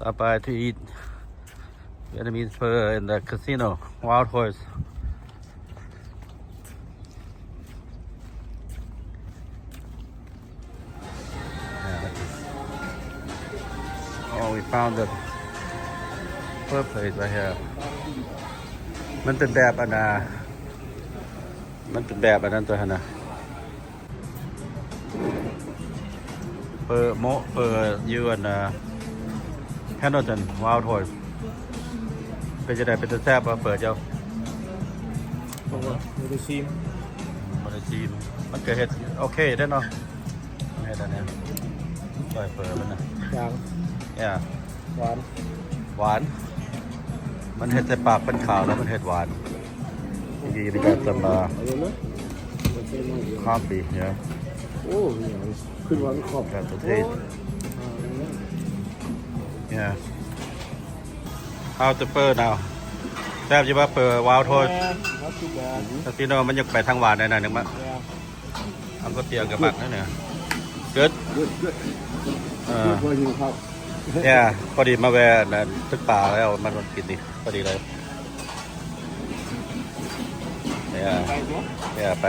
Stop by to eat Vietnamese pho in the casino, Wild Horse. Oh, we found the pho place right here. มันเป็นแบบอันน่ะมันเป็นแบบอันนั้นตัวหั่นน่ะเปิดโมเปิดอยู่อันน่ะHamilton Wild Horse เป็นจะได้เป็นตัวแซ่บบ่เปิดเจ้าบ่ได้ชิมบ่ได้ชิมมันก็เฮ็ดโอเคได้เนาะเฮ็ดอันนี้ปล่อยเปิดมันน่ะอย่างหวานหวานมันเฮ็ดใส่ปากเป็นขาวแล้วมันเฮ็ดหวานดีๆนี่ก็จะมาข้ามปีเนี่ยโอ้ยขึ้นหวานขอบแบบประเทศเนี่ย How to per now แซ่บอยู่บ่เปิด Wild Horse แต่พี่น้องมันยังไปทางหวานได้หน่อยนึงมั้ยทำก๋วยเตี๋ยวกับบักนั่นเนี่ย Good เนี่ยพอดีมาแวะนั่นตึกป่าแล้วมันกินดิพอดีเลยเนี่ยไป